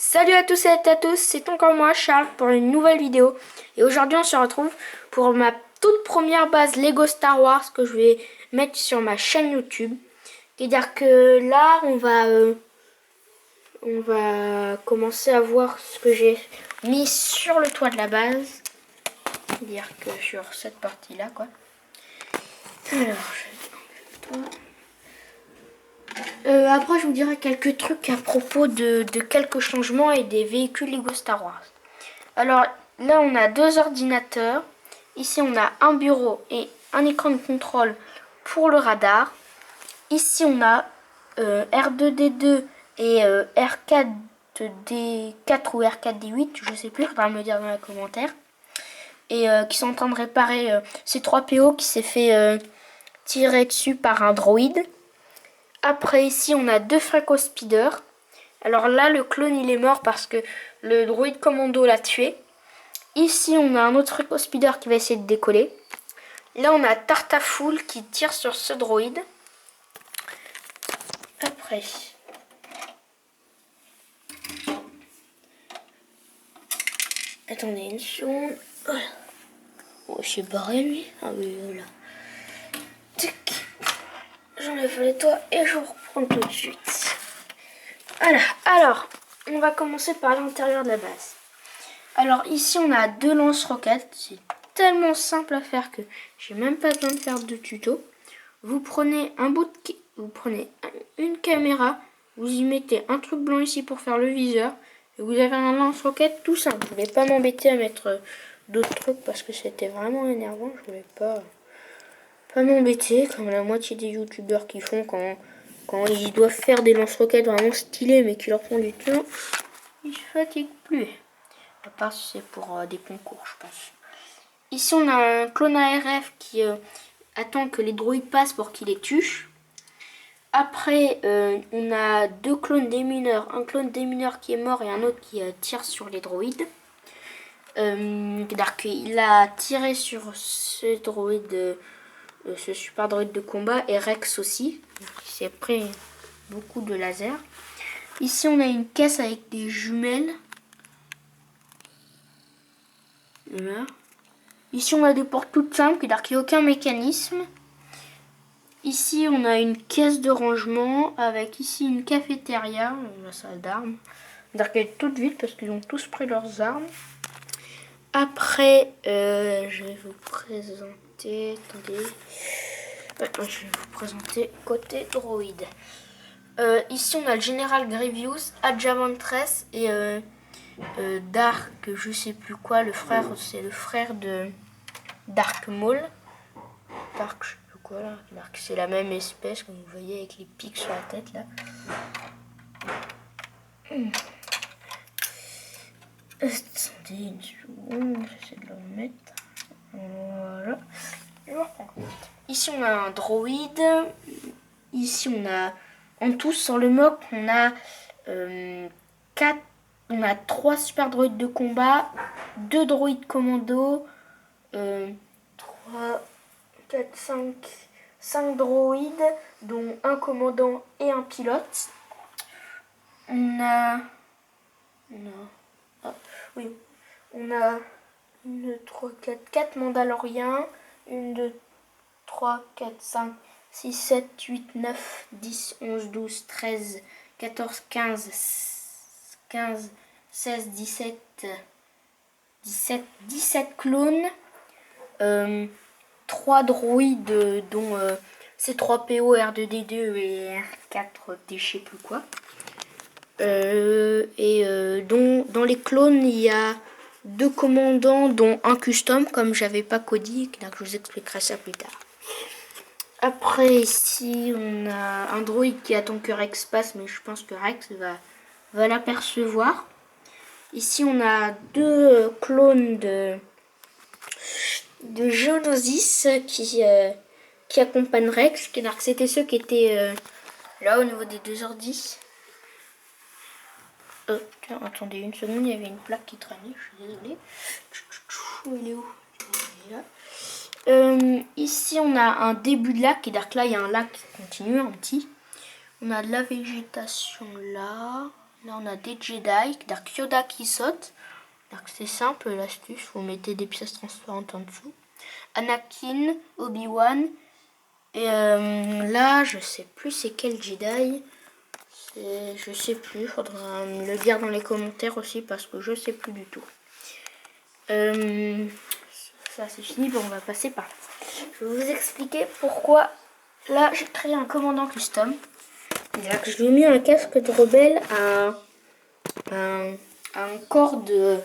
Salut à tous et à tous, c'est encore moi Charles pour une nouvelle vidéo. Et aujourd'hui on se retrouve pour ma toute première base Lego Star Wars que je vais mettre sur ma chaîne YouTube. C'est-à-dire que là on va commencer à voir ce que j'ai mis sur le toit de la base. C'est-à-dire que sur cette partie là quoi. Alors je vais après, je vous dirai quelques trucs à propos de quelques changements et des véhicules Lego Star Wars. Alors, là, on a deux ordinateurs. Ici, on a un bureau et un écran de contrôle pour le radar. Ici, on a R2D2 et R4D4 ou R4D8, je sais plus, il faudra me le dire dans les commentaires. Et qui sont en train de réparer C3PO qui s'est fait tirer dessus par un droïde. Après ici on a deux Freco Speeder. Alors là le clone il est mort parce que le droïde commando l'a tué. Ici on a un autre Freco Speeder qui va essayer de décoller. Là on a Tartafoul qui tire sur ce droïde. Après attendez une seconde. Oh c'est barré lui. Ah oui voilà. J'enlève les toits et je reprends tout de suite. Voilà, alors, on va commencer par l'intérieur de la base. Alors ici on a deux lance-roquettes, c'est tellement simple à faire que j'ai même pas besoin de faire de tuto. Vous prenez une caméra, vous y mettez un truc blanc ici pour faire le viseur, et vous avez un lance-roquette tout simple. Je ne vais pas m'embêter à mettre d'autres trucs parce que c'était vraiment énervant, je voulais pas m'embêter comme la moitié des youtubeurs qui font quand ils doivent faire des lance-roquettes vraiment stylés mais qui leur font du temps, ils se fatiguent plus. À part si c'est pour des concours, je pense. Ici, on a un clone ARF qui attend que les droïdes passent pour qu'il les tue. Après, on a deux clones démineurs. Un clone démineur qui est mort et un autre qui tire sur les droïdes. C'est-à-dire qu'il a tiré sur ce droïde, ce super droïde de combat, et Rex aussi. Il s'est pris beaucoup de laser. Ici, on a une caisse avec des jumelles. Voilà. Ici, on a des portes toutes simples, c'est-à-dire qu'il n'y a aucun mécanisme. Ici, on a une caisse de rangement avec ici une cafétéria, la salle d'armes. C'est-à-dire qu'elle est toute vide parce qu'ils ont tous pris leurs armes. Après, je vais vous présenter... Attendez. Attends, je vais vous présenter côté droïde. Ici, on a le Général Grievous, Adja Ventress et Dark, je sais plus quoi. Le frère, c'est le frère de Dark Maul. Dark, je sais plus quoi là. Dark, c'est la même espèce, comme vous voyez, avec les pics sur la tête là. Attendez une seconde, j'essaie de le remettre. Voilà. Ici, on a un droïde. Ici, on a, en tout, sans le mock, on a 3 super droïdes de combat, 2 droïdes commando, 3, 4, 5 droïdes, dont un commandant et un pilote. On a on a 1, 2, 3, 4 Mandaloriens, 1, 2, 3, 4, 5, 6, 7, 8, 9, 10, 11, 12, 13, 14, 15, 16, 17 clones, 3 droïdes dont C3PO, R2D2 et R4D je sais plus quoi. Dans les clones il y a 2 commandants dont un custom comme j'avais pas codique, donc je vous expliquerai ça plus tard. Après ici on a un droïde qui attend que Rex passe, mais je pense que Rex va l'apercevoir. Ici on a 2 clones de Geonosis qui accompagnent Rex. C'était ceux qui étaient là au niveau des 2 ordis. Tiens, attendez une seconde, il y avait une plaque qui traînait, je suis désolée. Il est où? Il est là. Ici on a un début de lac, c'est-à-dire que là il y a un lac qui continue, un petit. On a de la végétation là. Là, on a des Jedi, Dark Yoda qui saute. C'est simple l'astuce, vous mettez des pièces transparentes en dessous. Anakin, Obi-Wan. Et là, je sais plus c'est quel Jedi. Je sais plus, faudra me le dire dans les commentaires aussi parce que je sais plus du tout. Ça c'est fini, bon on va passer par là. Je vais vous expliquer pourquoi là j'ai créé un commandant custom. Je lui ai mis un casque de rebelle à un corps de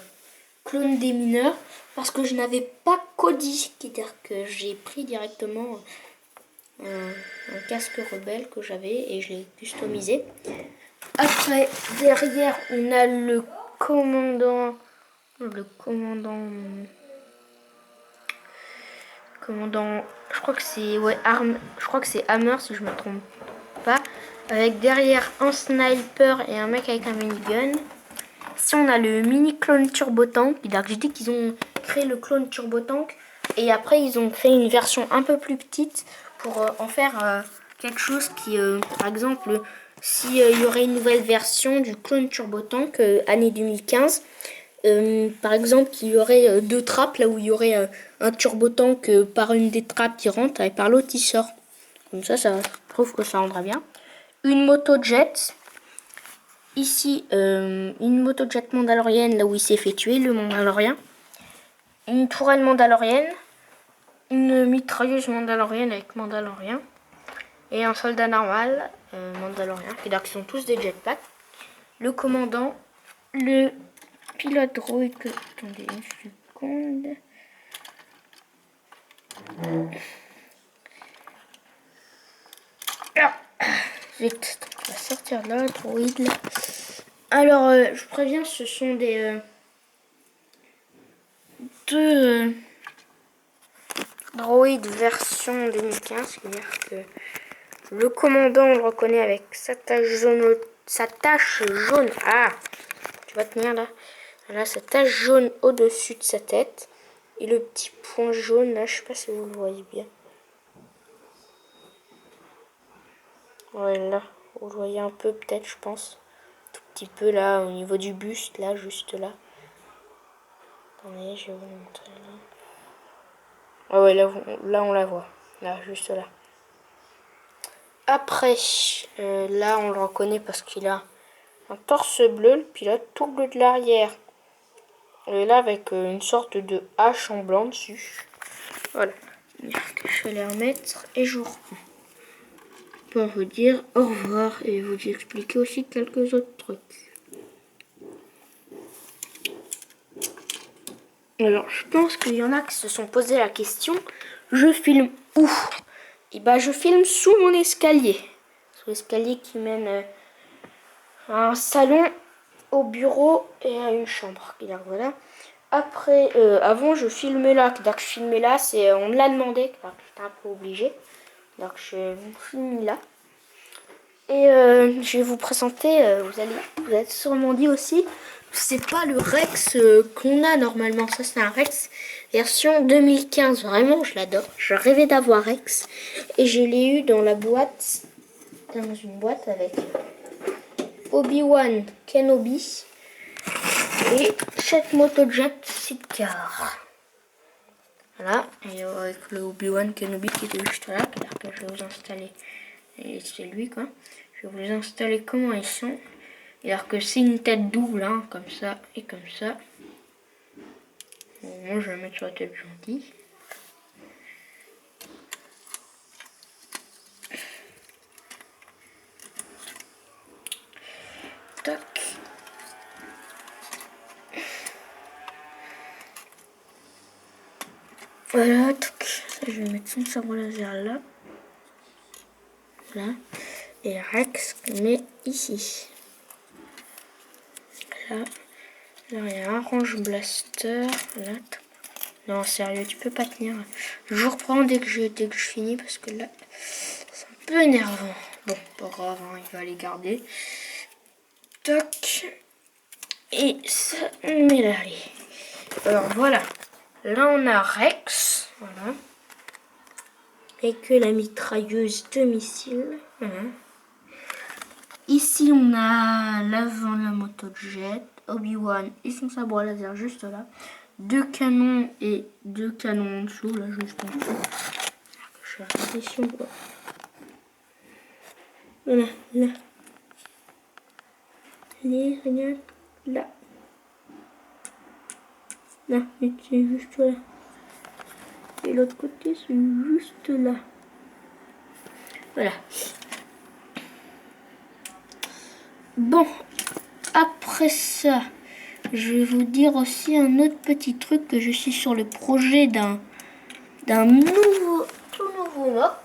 clone des mineurs parce que je n'avais pas Cody, c'est-à-dire que j'ai pris directement un casque rebelle que j'avais et je l'ai customisé. Après, derrière, on a le commandant, je crois que c'est Hammer si je me trompe pas, avec derrière un sniper et un mec avec un minigun. Si on a le mini clone turbo tank, je dis qu'ils ont créé le clone turbo tank et après ils ont fait une version un peu plus petite pour en faire quelque chose qui, par exemple, s'il y aurait une nouvelle version du clone turbo tank année 2015, par exemple, il y aurait deux trappes là où il y aurait un turbo tank par une des trappes qui rentre et par l'autre qui sort. Comme ça, je trouve que ça rendra bien. Une moto jet. Ici, une moto jet mandalorienne là où il s'est fait tuer, le mandalorien. Une tourelle mandalorienne. Une mitrailleuse mandalorienne avec mandalorien. Et un soldat normal mandalorien. C'est-à-dire qu'ils sont tous des jetpacks. Le commandant. Le pilote droïde. Attendez une seconde. Vite, on va sortir de là, droïde. Là. Alors, je préviens, ce sont des deux droïdes version 2015, c'est-à-dire que le commandant, on le reconnaît avec sa tache jaune. Ah, tu vas tenir là. Voilà, sa tache jaune au-dessus de sa tête. Et le petit point jaune là, je sais pas si vous le voyez bien. Ouais, là, vous le voyez un peu peut-être, je pense. Tout petit peu là, au niveau du buste, là, juste là. Attendez, je vais vous montrer là. Ah ouais, là on la voit. Là, juste là. Après, là on le reconnaît parce qu'il a un torse bleu, le pilote tout bleu de l'arrière. Et là avec une sorte de hache en blanc dessus. Voilà. Je vais les remettre et je vous reprends. Pour vous dire au revoir et vous expliquer aussi quelques autres trucs. Alors, je pense qu'il y en a qui se sont posé la question, je filme où? Et bah, je filme sous mon escalier. Sous l'escalier qui mène à un salon, au bureau et à une chambre. Et donc, voilà. Après, avant, je filmais là. Donc, je filmais là, on me l'a demandé. Donc, j'étais un peu obligée. Donc, je vous filme là. Et je vais vous présenter, vous êtes sûrement dit aussi, c'est pas le Rex qu'on a normalement. Ça, c'est un Rex version 2015. Vraiment, je l'adore. Je rêvais d'avoir Rex. Et je l'ai eu dans la boîte, dans une boîte avec Obi-Wan Kenobi et cette motojet Sidecar. Voilà, et avec le Obi-Wan Kenobi qui est juste là, que je vais vous installer. Et c'est lui quoi. Je vais vous les installer comment ils sont. Alors que c'est une tête double, hein, comme ça et comme ça. Bon, moi je vais mettre sur la tête gentille. Tac. Voilà, tac. Ça, je vais mettre son sabre laser là. Voilà. Et Rex, on met ici. Là. Là, il y a un range blaster. Là. Non, sérieux, tu peux pas tenir. Je vous reprends dès que je finis parce que là, c'est un peu énervant. Bon, pas grave, hein, il va les garder. Toc. Et ça, on met là. Allez. Alors voilà. Là, on a Rex. Voilà. Et que la mitrailleuse de missiles. Voilà. Ici, on a l'avant de la moto jet, Obi-Wan et son sabre laser juste là. 2 canons et 2 canons en dessous, là, juste en dessous. Je vais regarder si on voit. Voilà, là. Allez, regarde, là. Là, mais c'est juste là. Et l'autre côté, c'est juste là. Voilà. Bon, après ça, je vais vous dire aussi un autre petit truc, que je suis sur le projet d'un tout nouveau mock.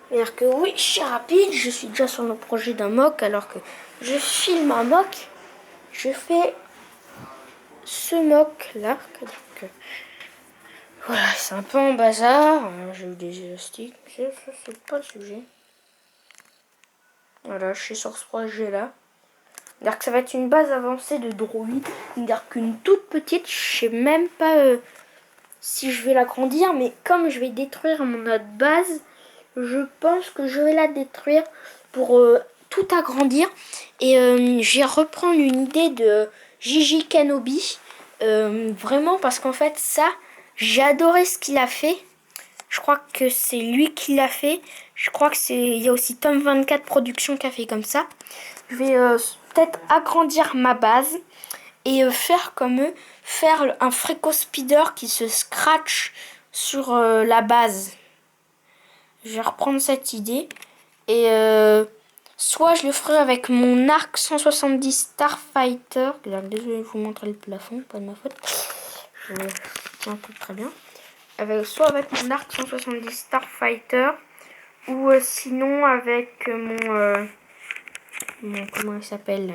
C'est-à-dire que oui, je suis rapide, je suis déjà sur le projet d'un mock, alors que je filme un mock, je fais ce mock là. Voilà, c'est un peu en bazar. J'ai eu des élastiques, c'est pas le sujet. Voilà, je suis sur ce projet là. C'est-à-dire que ça va être une base avancée de droïde. C'est-à-dire qu'une toute petite, je sais même pas si je vais l'agrandir, mais comme je vais détruire mon autre base, je pense que je vais la détruire pour tout agrandir. Et je vais reprendre une idée de Gigi Kenobi. Vraiment, parce qu'en fait, ça, j'ai adoré ce qu'il a fait. Je crois que c'est lui qui l'a fait. Je crois que il y a aussi Tom24 Productions qui a fait comme ça. Je vais peut-être agrandir ma base et faire comme eux, faire un Freco Speeder qui se scratch sur la base. Je vais reprendre cette idée et soit je le ferai avec mon arc 170 Starfighter. Désolé de vous montrer le plafond, pas de ma faute. Je tiens tout très bien. Soit avec mon arc 170 Starfighter ou sinon avec mon comment il s'appelle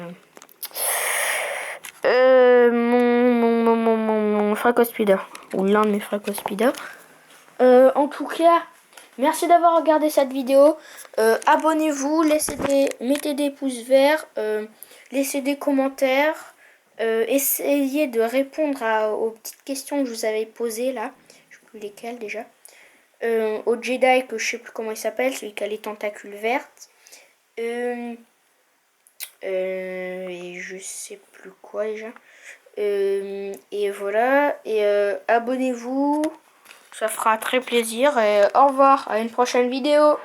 mon Freco Speeder ou l'un de mes Freco Speeder. En tout cas, merci d'avoir regardé cette vidéo. Abonnez-vous, mettez des pouces verts, laissez des commentaires, essayez de répondre aux petites questions que je vous avais posées là. Je sais plus lesquelles déjà. Au Jedi, que je sais plus comment il s'appelle, celui qui a les tentacules vertes. Et je sais plus quoi déjà. Et voilà. Et abonnez-vous. Ça fera très plaisir. Et au revoir. À une prochaine vidéo.